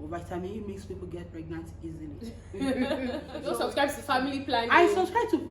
Or vitamin E makes people get pregnant easily. Don't subscribe to family planning. I subscribe to.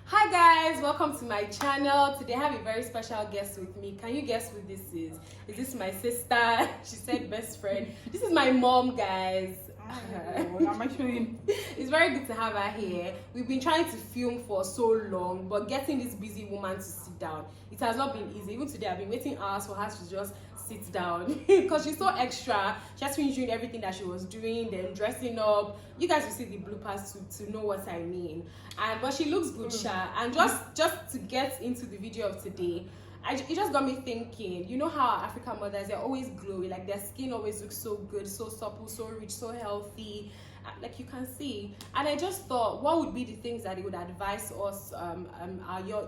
Hi guys, welcome to my channel. Today I have a very special guest with me. Can you guess who this is? Is this my sister? She said best friend. This is my mom, guys. I'm actually. It's very good to have her here. We've been trying to film for so long, but getting this busy woman to sit down, it has not been easy. Even today I've been waiting hours for her to just sit down because she's so extra. She has finished doing everything that she was doing, then dressing up. You guys will see the bloopers to know what I mean. But she looks good, Sha. And just to get into the video of today, it just got me thinking, you know how our African mothers, they're always glowy, like their skin always looks so good, so supple, so rich, so healthy, like you can see. And I just thought, what would be the things that they would advise us,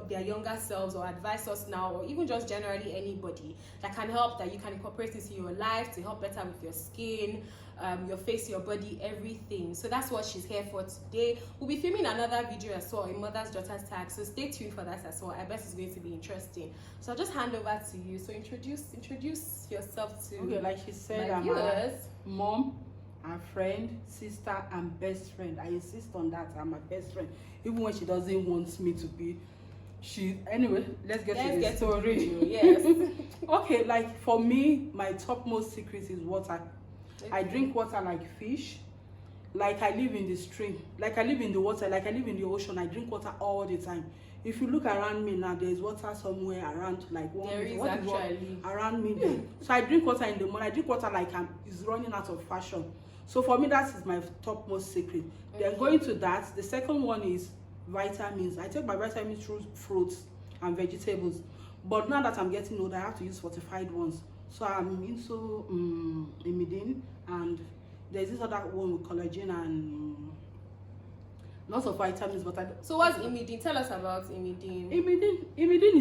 their younger selves, or advise us now, or even just generally anybody that can help, that you can incorporate into your life to help better with your skin, your face, your body, everything. So that's what she's here for today. We'll be filming another video as well, a mother's daughter's tag, so stay tuned for that as well. I bet it's going to be interesting. So I'll just hand over to you. So introduce yourself to Like she said, my viewers. Mom, our friend, sister, and best friend. I insist on that. I'm my best friend, even when she doesn't want me to be. Anyway, let's get to the story. Yes. Okay, like for me, my topmost secret is water. Okay. I drink water like fish. Like I live in the stream. Like I live in the water. Like I live in the ocean. I drink water all the time. If you look around me now, there's water somewhere around, like around me. So I drink water in the morning. I drink water like it's running out of fashion. So for me, that is my topmost secret. Okay. Then going to that, the second one is vitamins. I take my vitamins through fruits and vegetables. But now that I'm getting older, I have to use fortified ones. So I'm into imidine, and there's this other one with collagen and lots of vitamins. But so what's imidine? Tell us about imidine. Imidine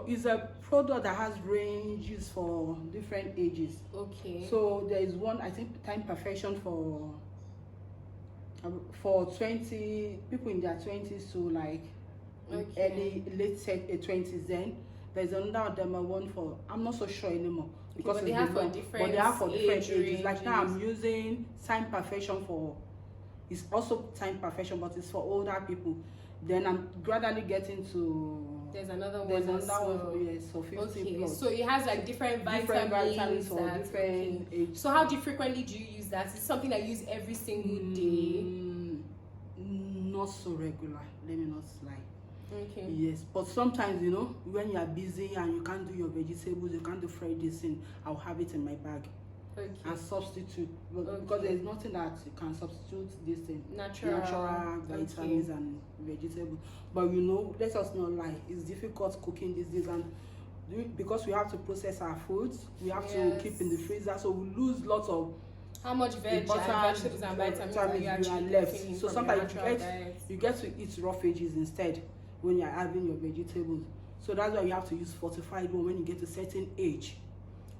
is a product that has ranges for different ages. Okay. So there is one, I think, time perfection for 20 people in their 20s to like late 20s. Then there's another one for, I'm not so sure anymore, because but they have for different ages. Like now I'm using time perfection for, it's also time perfection, but it's for older people. Then I'm gradually getting to, there's another one. Yes, so 50 plus. So it has like different vitamins for different ages. So how frequently do you use that? Is it something that you use every single day? Not so regular, let me not lie. Okay. Yes, but sometimes, when you are busy and you can't do your vegetables, you can't do fried this thing, I'll have it in my bag. Okay. And substitute, because there's nothing that you can substitute this thing. Natural vitamins and vegetables. But let us not lie, it's difficult cooking these days, and because we have to process our foods, we have to keep in the freezer, so we lose lots of how much vegetables and vitamins are you actually left. So sometimes you get to eat raw veggies instead when you're having your vegetables. So that's why you have to use fortified one when you get to a certain age.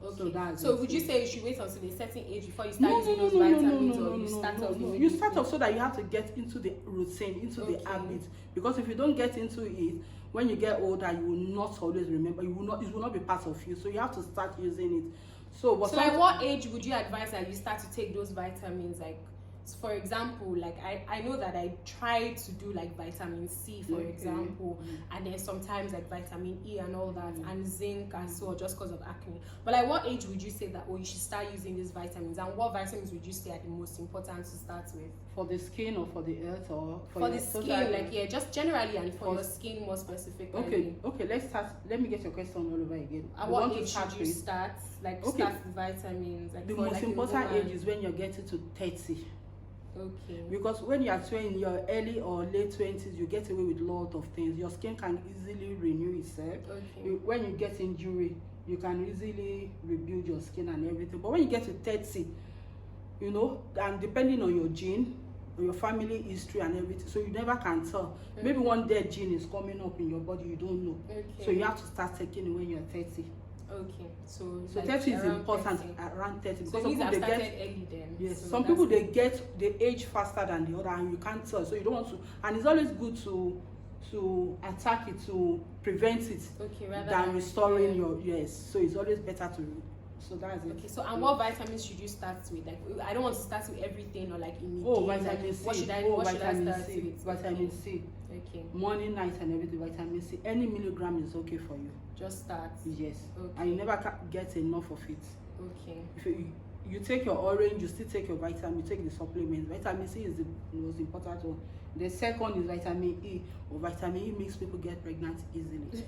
Okay. So would you say you should wait until a certain age before you start using those vitamins, or you start off? You start off so that you have to get into the routine, into the habit. Because if you don't get into it, when you get older, you will not always remember. It will not be part of you. So you have to start using it. So at what age would you advise that you start to take those vitamins? Like, for example, like I know that I try to do like vitamin C, for example, and then sometimes like vitamin E and all that, and zinc as well, just because of acne. But like, what age would you say that you should start using these vitamins, and what vitamins would you say are the most important to start with? For the skin, or for the earth, or for the skin, just generally, and for your skin more specifically. Okay, let's start. Let me get your question all over again. At what age should you start? Like, start with vitamins. Like, the most important age is when you're getting to 30. Okay. Because when you are in your early or late 20s, you get away with a lot of things. Your skin can easily renew itself. Okay. When you get injury, you can easily rebuild your skin and everything. But when you get to 30, and depending on your gene, or your family history and everything, so you never can tell. Okay. Maybe one dead gene is coming up in your body, you don't know. Okay. So you have to start taking it when you're 30. Okay, so So like 30 is around important 30. around 30 So because it some means people I've they started get early then. yes, So some people they age faster than the other and you can't tell. So you don't want to, and it's always good to attack it, to prevent it, okay, rather than restoring yeah. your yes. So it's always better to, so that's it. Okay, so and what vitamins should you start with? Like I don't want to start with everything or like immediate. Oh, vitamin like, C. What should I vitamin start C. with? Vitamin C. Okay. Morning, night, and everything. Vitamin C. Any milligram is okay for you. Just start. Yes. Okay. And you never get enough of it. Okay. If you take your orange, you still take your vitamin, you take the supplements. Vitamin C is the most important one. The second is vitamin E. Or vitamin E makes people get pregnant easily.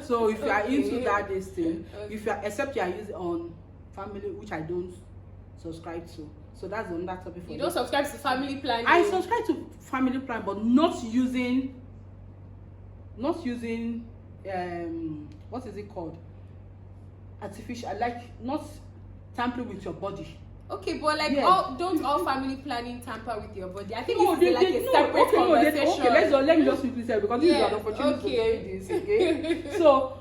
So if you are into that this thing, if you are, except you are using on family, which I don't subscribe to. So that's another topic for you. Don't subscribe to family planning. I subscribe to family plan, but not using what is it called? Artificial, like not tampering with your body. Okay, but like don't all family planning tamper with your body? I think no, it's like a separate conversation. Okay, let me just quickly say because this is an opportunity to say this. Okay, so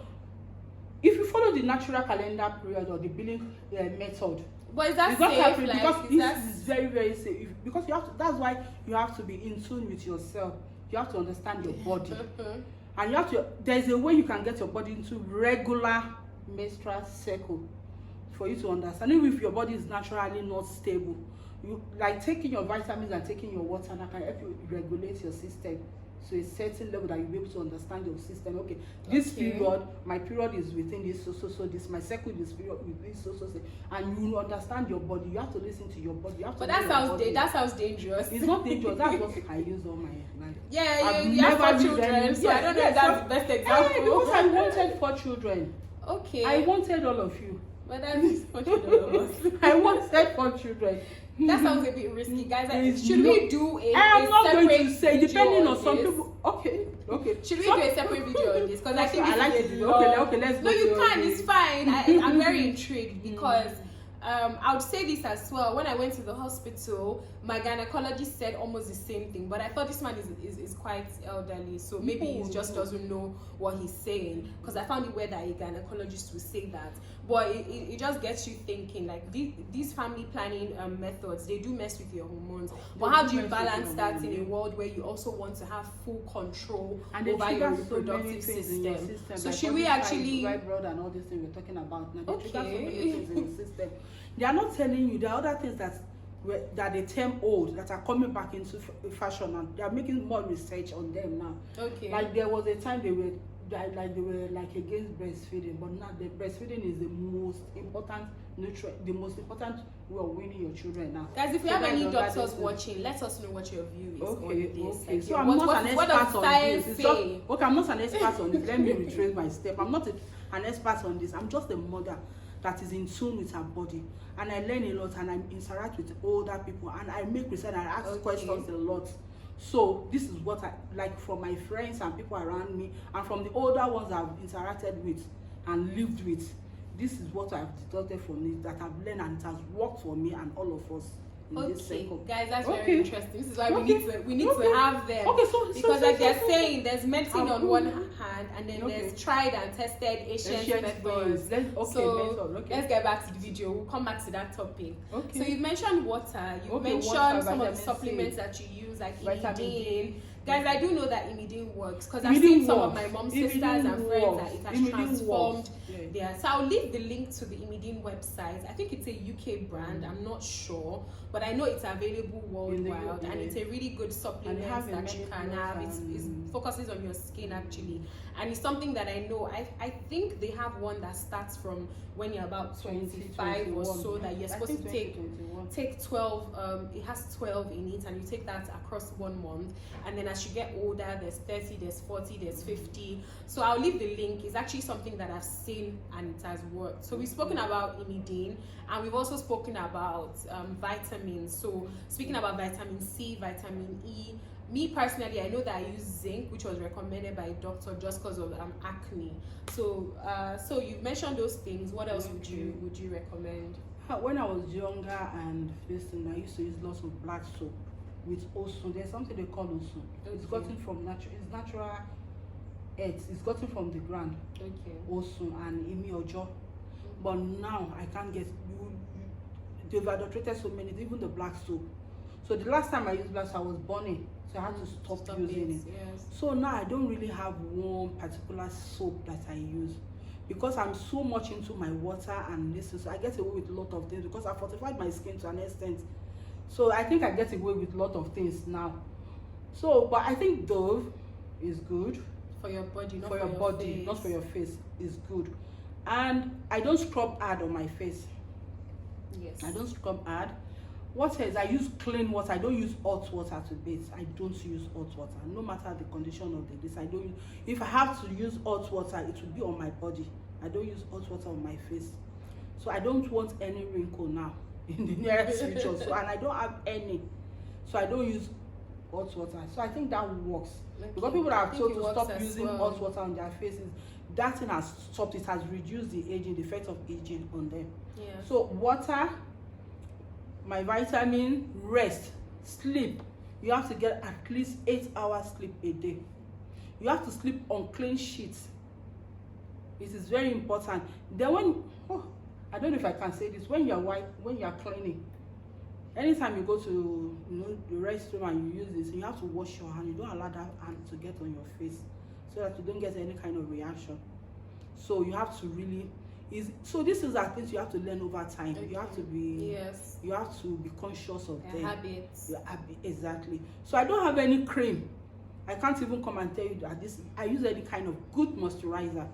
if you follow the natural calendar period or the billing method, but is that it's safe? Not happening like, because this is very very safe. Because you have to. That's why you have to be in tune with yourself. You have to understand your body, and you have to. There's a way you can get your body into regular menstrual cycle for you to understand. Even if your body is naturally not stable, you like taking your vitamins and taking your water, and that can help you regulate your system to a certain level that you'll be able to understand your system. Okay, this period, my period is within this, so this, my cycle is period with this, so, and you understand your body. You have to listen to your body. You have to. But that sounds dangerous. It's not dangerous. That's what I use all my life. Yeah, you have 4 children, so I don't know if that's the best example. Because I wanted 4 children. Okay. I wanted all of you. But that's 4 children of us. I wanted 4 children. That sounds a bit risky, guys. Should we do a I'm not separate going to say, depending on some this? people. Okay. Should we do a separate video on this? Because I think I like this to is do. Okay, let's No, go you to can. It's fine. I'm very intrigued because I would say this as well. When I went to the hospital, my gynecologist said almost the same thing. But I thought this man is quite elderly, so maybe he just doesn't know what he's saying. Because I found it weird that a gynecologist would say that. But it just gets you thinking, like these family planning methods, they do mess with your hormones. But how do you balance that in a world where you also want to have full control over your reproductive system? So should we actually fibroid and all these things we're talking about now? They trigger so many Okay. things in the system. They are not telling you. There are other things that they term old that are coming back into fashion, and they are making more research on them now. Okay. Like there was a time they were against breastfeeding, but now the breastfeeding is the most important nutrient, the most important way of winning your children now. Guys, if you have any doctors watching, let us know what your view is on this. Okay. Like, So I'm not an expert on this. Okay, I'm not an expert on this. Let me retrace my step. I'm not an expert on this. I'm just a mother that is in tune with her body, and I learn a lot, and I interact with older people, and I make research and I ask questions a lot. So this is what I like from my friends and people around me, and from the older ones I've interacted with and lived with. This is what I've deducted from it, that I've learned, and it has worked for me and all of us. Okay, guys, that's very interesting. This is why we need to have them. Okay, because like they're saying, there's medicine on one hand, and then there's tried and tested ancient methods. Let's get back to the video. We'll come back to that topic. Okay. So you mentioned water. You mentioned some of the supplements that you use, like imidine. Guys, I do know that imidine works because I've seen some of my mom's sisters and friends that it has transformed their. So I'll leave the link to the imidine website. I think it's a UK brand. I'm not sure, but I know it's available worldwide, and it's a really good supplement that you can have. It focuses on your skin actually, and it's something that I know. I think they have one that starts from when you're about 25 or so, that you're supposed to take 12. It has 12 in it, and you take that across 1 month, and then as you get older, there's 30, there's 40, there's 50. So I'll leave the link. It's actually something that I've seen and it has worked. So we've spoken about imidine, and we've also spoken about vitamins. So speaking about vitamin C, vitamin E, me personally, I know that I use zinc, which was recommended by a doctor just because of acne. So so you mentioned those things. What else would you recommend? When I was younger and I used to use lots of black soap with osu. There's something they call osu. It's gotten from natural. It's natural earth. It's gotten from the ground. Okay. Also, and Imi Ojo. But now I can't get they've adulterated so many, even the black soap. So the last time I used black soap, I was burning, so I had to stop using it. Yes. So now I don't really have one particular soap that I use, because I'm so much into my water and this, so I get away with a lot of things because I fortified my skin to an extent. So I think I get away with a lot of things now. So, but I think Dove is good for your body, not for your body, face. not for your face. Is good, and I don't scrub hard on my face. Yes. I don't scrub hard. What else? I use clean water. I don't use hot water to bathe. I don't use hot water, no matter the condition of the this. I don't use, if I have to use hot water, it will be on my body. I don't use hot water on my face. So I don't want any wrinkle now in the nearest future. So, and I don't have any, so I don't use hot water. So I think that works. Okay. Because people are told to stop using well. hot water on their faces, that thing has stopped. It has reduced the aging, the effect of aging on them. Yeah. So water, my vitamin, rest, sleep. You have to get at least 8 hours sleep a day. You have to sleep on clean sheets. It is very important. Then when, I don't know if I can say this, when you are cleaning, anytime you go to the restroom and you use this, you have to wash your hand. You don't allow that hand to get on your face, so that you don't get any kind of reaction. So you have to really so this is a things you have to learn over time. Okay. You have to be you have to be conscious of them. Habits. Exactly. So I don't have any cream. I can't even come and tell you that I use any kind of good moisturizer.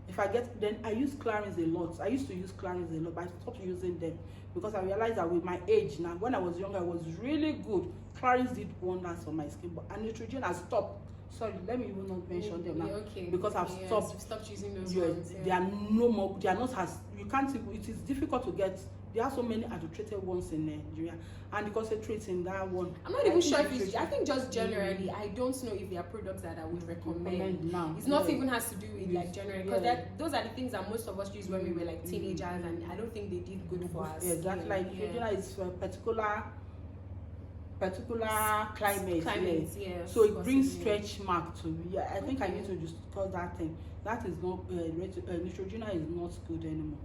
If I get, then I use Clarins a lot. I used to use Clarins a lot, but I stopped using them because I realized that with my age now, when I was younger, I was really good. Clarins did wonders for my skin, but Neutrogena has stopped. Sorry, let me even not mention them now, because I've stopped using those ones. They are no more. They are not as, you can't. It is difficult to get. There are so many adulterated ones in Nigeria, and the concentrate in that one. I'm not even sure if it's. I think just generally, I don't know if there are products that I would recommend. Now. It's not even has to do with like generally, because those are the things that most of us use when we were like teenagers, and I don't think they did good for us. Exactly, like Neutrogena is for particular climate. So it brings stretch mark to me. I think I need to discuss that thing. That is not Neutrogena is not good anymore.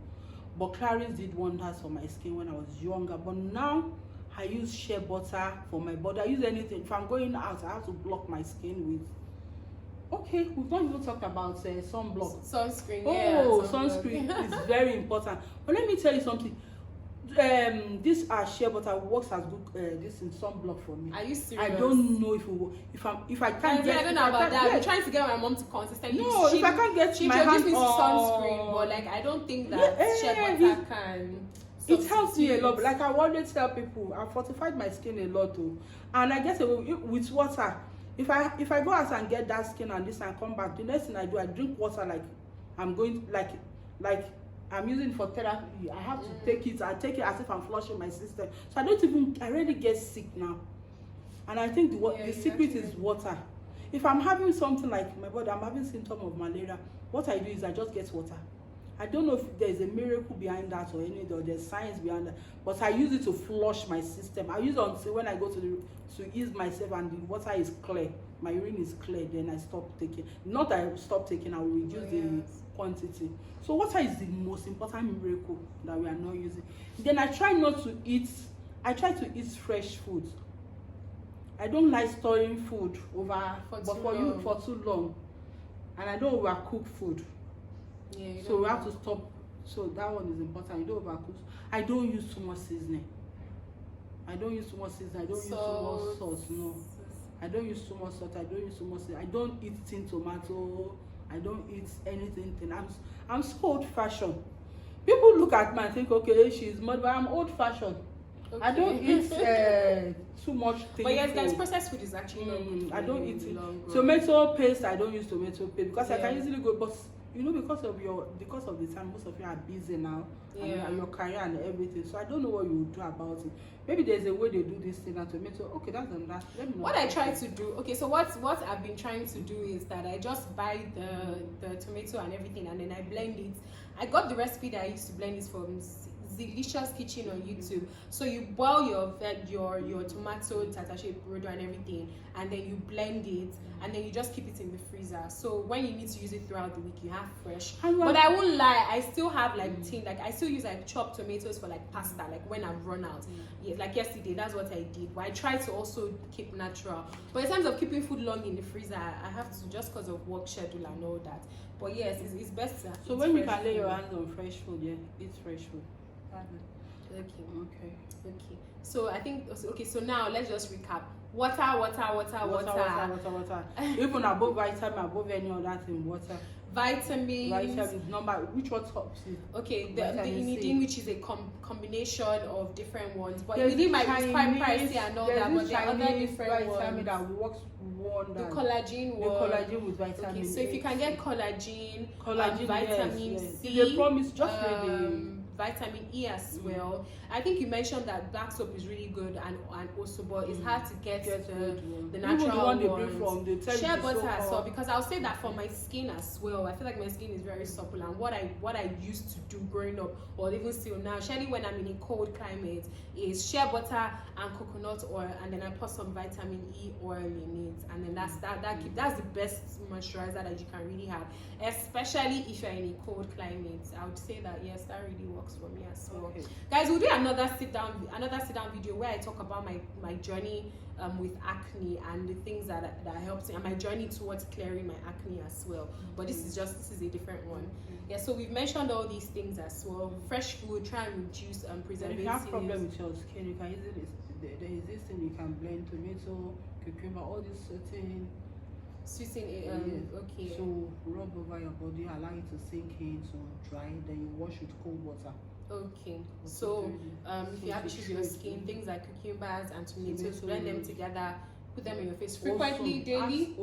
But Clarins did wonders for my skin when I was younger. But now I use shea butter for my body. I use anything. If I'm going out, I have to block my skin with. Okay, we've not even talked about sunblock. Sunscreen. Sunscreen is very important. But let me tell you something. This shea butter works as good this in sunblock for me. Are you serious? I don't know if I can't get. I don't know about that. I'm trying to get my mom to consistently. No, if I can't get my hand on sunscreen, but like I don't think that shea butter can. It helps me a lot. Like I always tell people, I fortified my skin a lot too, and I get away with water. If I go out and get that skin and this and come back, the next thing I do, I drink water like I'm going like I'm using for therapy. I have to take it. I take it as if I'm flushing my system. So I rarely get sick now. And I think the secret is water. If I'm having something like my body, I'm having symptom of malaria, what I do is I just get water. I don't know if there's a miracle behind that or there's science behind that, but I use it to flush my system. I use it until when I go to ease myself and the water is clear, my urine is clear, then I stop taking. Not that I stop taking, I will reduce the quantity. So water is the most important miracle that we are not using. Then I try to eat fresh food. I don't like storing food for too long. And I don't overcook food. So we have to stop. So that one is important. You don't overcook. I don't use too much seasoning. I don't use too much seasoning. I don't use too much salt. No. I don't use too much salt. I don't use too much seasoning. I don't eat tin tomato. I don't eat anything. I'm so old-fashioned. People look at me and think, okay, she's mad, but I'm old-fashioned. Okay. I don't eat too much things. But yes, guys, processed food is actually not good. I don't eat it. Tomato paste, I don't use tomato paste because I can easily go, but because of the time, most of you are busy now, and your career and everything. So I don't know what you would do about it. Maybe there's a way they do this thing and tomato. Okay, that's on that. Let me know. What I try to do, so what I've been trying to do is that I just buy the tomato and everything, and then I blend it. I got the recipe that I used to blend this from. It's delicious kitchen on YouTube. So you boil your tomato, tatashe, brodo, and everything, and then you blend it, and then you just keep it in the freezer. So when you need to use it throughout the week, you have fresh. But I won't lie, I still have like tin, like I still use like chopped tomatoes for like pasta, like when I've run out. Yeah, like yesterday, that's what I did. But I try to also keep natural. But in terms of keeping food long in the freezer, I have to, just because of work schedule and all that. But yes, it's best. So when you can lay your hands on fresh food, yeah, eat fresh food. Okay. So I think okay. So now let's just recap. Water. Even above vitamin, above any other thing, water. Vitamins. Number. Which one tops it? Okay, the inidine, which is a combination of different ones, but there's inidine might be quite pricey and all that. But there are other different ones. That works wonders. The collagen one. The collagen with vitamin. Okay, so if you can get collagen, vitamin C, they promise just vitamin E as well. I think you mentioned that black soap is really good and also, but it's hard to get the natural ones. Shea butter as well, because I'll say that for my skin as well. I feel like my skin is very supple, and what I used to do growing up, or even still now, especially when I'm in a cold climate, is shea butter and coconut oil, and then I put some vitamin E oil in it, and then that's the best moisturizer that you can really have, especially if you're in a cold climate. I would say that yes, that really works for me as well. Okay. Guys, we'll do another sit down video where I talk about my journey with acne and the things that helped me, and my journey towards clearing my acne as well. But this is a different one. Yeah, so we've mentioned all these things as well. Fresh food, try and reduce preservatives. If you have problem with your skin, you can easily, there is this thing you can blend: tomato, cucumber, all these certain sweeten okay. So rub over your body, allow it to sink in, so dry, then you wash with cold water. Okay, so if you have issues with your skin, things like cucumbers and tomatoes, blend them together, put them in your face frequently, daily.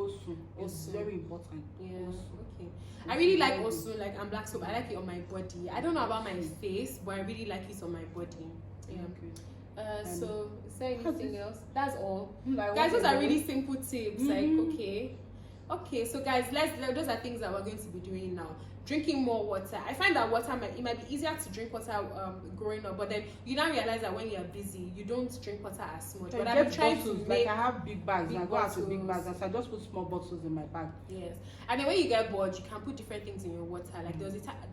It's very important. Yeah. Okay. I really like Osun, like and black soap. I like it on my body. I don't know about my face, but I really like it on my body. Yeah. Okay. So is there anything else? That's all. Guys, those are really simple tips. Like okay. So guys, those are things that we're going to be doing now. Drinking more water. I find that water it might be easier to drink water growing up, but then you now realize that when you're busy, you don't drink water as much. But I'm trying to make, like I have big bags. I go out with big bags, so I just put small bottles in my bag. Yes, and then when you get bored, you can put different things in your water. Like there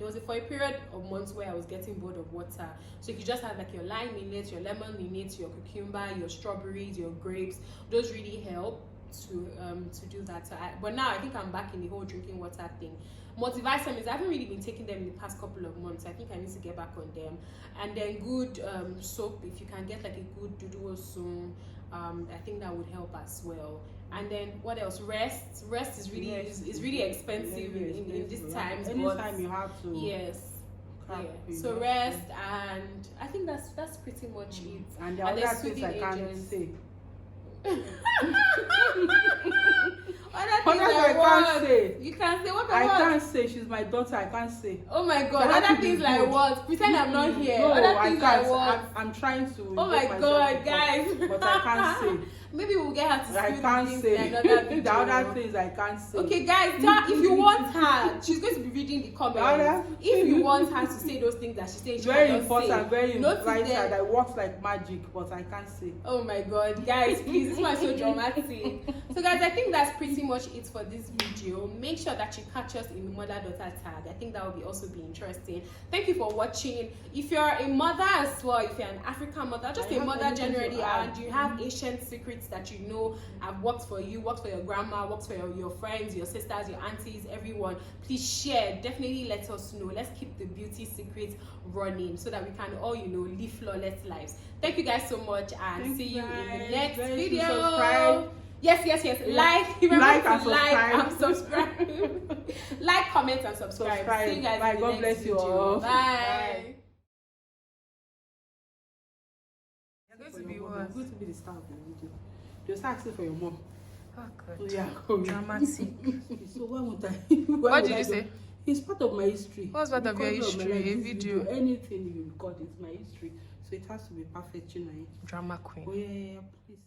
was for a period of months where I was getting bored of water, so you could just have like your lime in it, your lemon in it, your cucumber, your strawberries, your grapes. Those really help to do that. But now I think I'm back in the whole drinking water thing. Multivitamins, I haven't really been taking them in the past couple of months. I think I need to get back on them. And then good soap, if you can get like a good dudu soon, I think that would help as well. And then what else? Rest is really expensive in these times. Anytime you have to. Yes. Yeah. So rest, and I think that's pretty much it. And the other things I can't say. I can't say. You can say what? I can't say. She's my daughter. I can't say. Oh my god! Other things like what? Pretend I'm not here. No, other things I can't. Like what? I'm trying to. Oh my god, guys! But I can't say. Maybe we'll get her to I can't say. The other things I can't say. Okay, guys, if you want her, she's going to be reading the comments. If you want her to say those things that she's saying, she very important, say. Very vital. That works like magic, but I can't say. Oh my god, guys, please, this one's so dramatic. So guys, I think that's pretty much it for this video. Make sure that you catch us in the mother-daughter tag. I think that will also be interesting. Thank you for watching. If you're a mother as well, if you're an African mother, just a mother generally, and you have ancient secrets that you know have worked for you, worked for your grandma, worked for your friends, your sisters, your aunties, everyone, please share. Definitely let us know. Let's keep the beauty secrets running so that we can all, live flawless lives. Thank you guys so much, and see you in the next video. Subscribe. Yes. Like and subscribe. Like, comment, and subscribe. See you guys Bye. in the God next bless video. you all. Bye. You're going to be the star of the video. Just asking for your mom. Oh God. So, yeah. Dramatic. So why would I? What did you say? It's part of my history. What's part of your history? A video? Anything you record is my history. So it has to be perfect, Drama queen. Oh yeah, please.